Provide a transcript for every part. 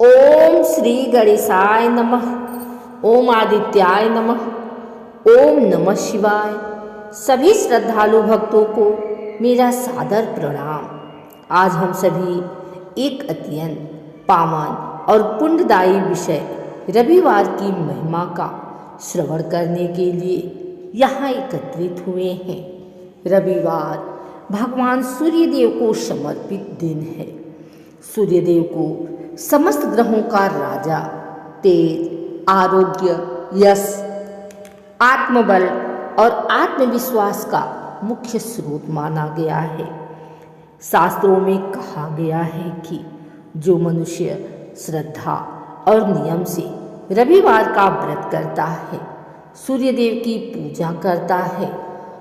ओम श्री गणेशाय नमः। ओम आदित्याय नमः। ओम नमः शिवाय। सभी श्रद्धालु भक्तों को मेरा सादर प्रणाम। आज हम सभी एक अत्यंत पावन और पुण्यदायी विषय रविवार की महिमा का श्रवण करने के लिए यहाँ एकत्रित हुए हैं। रविवार भगवान सूर्यदेव को समर्पित दिन है। सूर्यदेव को समस्त ग्रहों का राजा, तेज, आरोग्य, यश, आत्मबल और आत्मविश्वास का मुख्य स्रोत माना गया है। शास्त्रों में कहा गया है कि जो मनुष्य श्रद्धा और नियम से रविवार का व्रत करता है, सूर्यदेव की पूजा करता है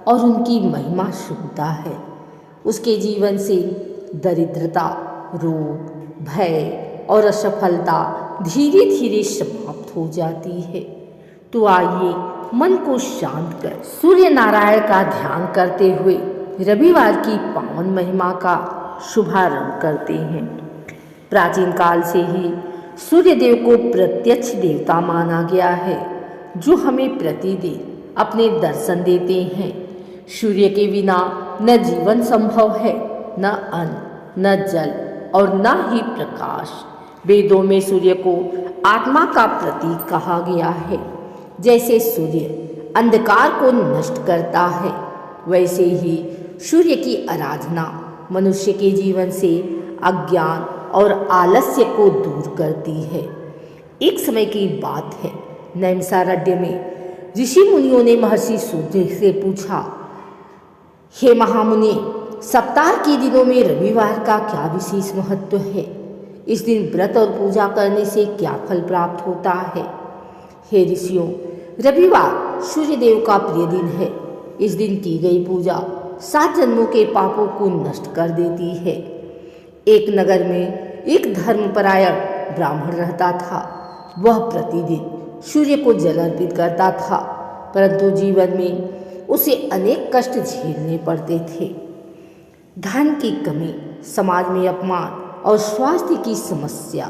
और उनकी महिमा सुनता है, उसके जीवन से दरिद्रता, रोग, भय और असफलता धीरे धीरे समाप्त हो जाती है। तो आइए मन को शांत कर सूर्य नारायण का ध्यान करते हुए रविवार की पावन महिमा का शुभारंभ करते हैं। प्राचीन काल से ही सूर्यदेव को प्रत्यक्ष देवता माना गया है, जो हमें प्रतिदिन अपने दर्शन देते हैं। सूर्य के बिना न जीवन संभव है, न अन्न, न जल और न ही प्रकाश। वेदों में सूर्य को आत्मा का प्रतीक कहा गया है। जैसे सूर्य अंधकार को नष्ट करता है, वैसे ही सूर्य की आराधना मनुष्य के जीवन से अज्ञान और आलस्य को दूर करती है। एक समय की बात है, नैमिषारण्य में ऋषि मुनियों ने महर्षि सूर्य से पूछा, हे महामुनि, सप्ताह के दिनों में रविवार का क्या विशेष महत्व है? इस दिन व्रत और पूजा करने से क्या फल प्राप्त होता है? हे ऋषियों, रविवार सूर्यदेव का प्रिय दिन है। इस दिन की गई पूजा 7 जन्मों के पापों को नष्ट कर देती है। एक नगर में एक धर्मपरायण ब्राह्मण रहता था। वह प्रतिदिन सूर्य को जल अर्पित करता था, परंतु जीवन में उसे अनेक कष्ट झेलने पड़ते थे। धन की कमी, समाज में अपमान और स्वास्थ्य की समस्या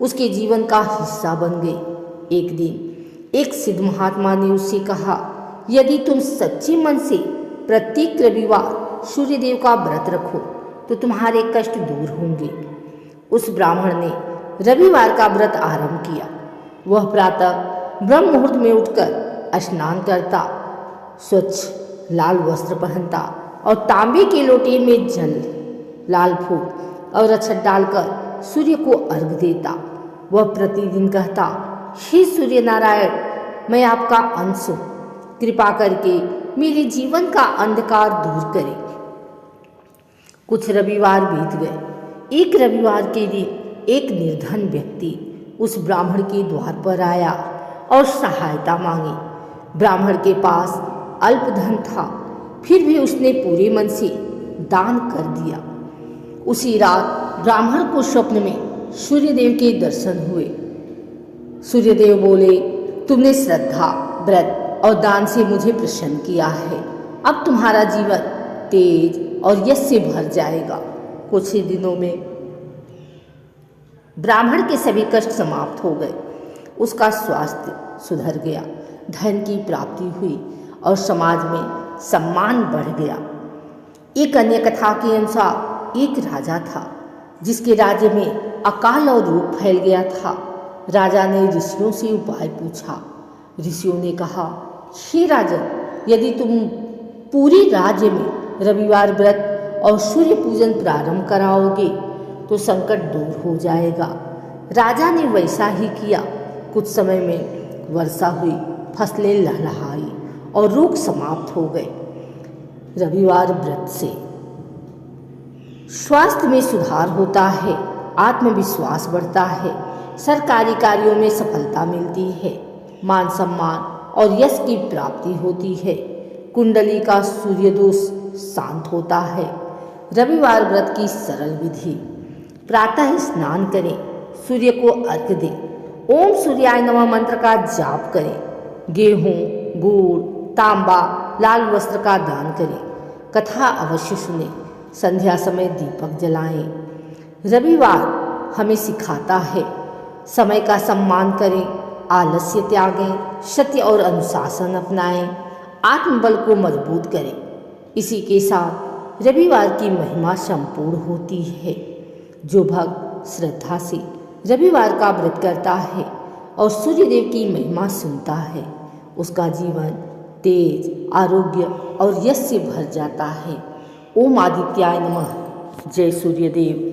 उसके जीवन का हिस्सा बन गई। एक दिन एक सिद्ध महात्मा ने उससे कहा, यदि तुम सच्चे मन से प्रत्येक रविवार सूर्यदेव का व्रत रखो तो तुम्हारे कष्ट दूर होंगे। उस ब्राह्मण ने रविवार का व्रत आरंभ किया। वह प्रातः ब्रह्म मुहूर्त में उठकर स्नान करता, स्वच्छ लाल वस्त्र पहनता और तांबे के लोटे में जल, लाल फूल और अक्षत डालकर सूर्य को अर्घ देता। वह प्रतिदिन कहता, हे सूर्य नारायण, मैं आपका अंश हूं, कृपा करके मेरे जीवन का अंधकार दूर करें। कुछ रविवार बीत गए। एक रविवार के दिन एक निर्धन व्यक्ति उस ब्राह्मण के द्वार पर आया और सहायता मांगी। ब्राह्मण के पास अल्प धन था, फिर भी उसने पूरे मन से दान कर दिया। उसी रात ब्राह्मण को स्वप्न में सूर्यदेव के दर्शन हुए। सूर्यदेव बोले, तुमने श्रद्धा, व्रत और दान से मुझे प्रसन्न किया है। अब तुम्हारा जीवन तेज और यश से भर जाएगा। कुछ ही दिनों में ब्राह्मण के सभी कष्ट समाप्त हो गए। उसका स्वास्थ्य सुधर गया, धन की प्राप्ति हुई और समाज में सम्मान बढ़ गया। एक अन्य कथा के अनुसार एक राजा था, जिसके राज्य में अकाल और रोग फैल गया था। राजा ने ऋषियों से उपाय पूछा। ऋषियों ने कहा, हे राजन, यदि तुम पूरे राज्य में रविवार व्रत और सूर्य पूजन प्रारंभ कराओगे तो संकट दूर हो जाएगा। राजा ने वैसा ही किया। कुछ समय में वर्षा हुई, फसलें लहलहाई और रोग समाप्त हो गए। रविवार व्रत से स्वास्थ्य में सुधार होता है, आत्मविश्वास बढ़ता है, सरकारी कार्यों में सफलता मिलती है, मान सम्मान और यश की प्राप्ति होती है, कुंडली का सूर्य दोष शांत होता है। रविवार व्रत की सरल विधि, प्रातः स्नान करें, सूर्य को अर्घ्य दें, ओम सूर्याय नमः मंत्र का जाप करें, गेहूं, गुड़, तांबा, लाल वस्त्र का दान करें, कथा अवश्य सुने, संध्या समय दीपक जलाएं। रविवार हमें सिखाता है समय का सम्मान करें, आलस्य त्यागें, सत्य और अनुशासन अपनाएं, आत्मबल को मजबूत करें। इसी के साथ रविवार की महिमा संपूर्ण होती है। जो भक्त श्रद्धा से रविवार का व्रत करता है और सूर्यदेव की महिमा सुनता है, उसका जीवन तेज, आरोग्य और यश से भर जाता है। ओम आदित्याय नमः। जय सूर्यदेव।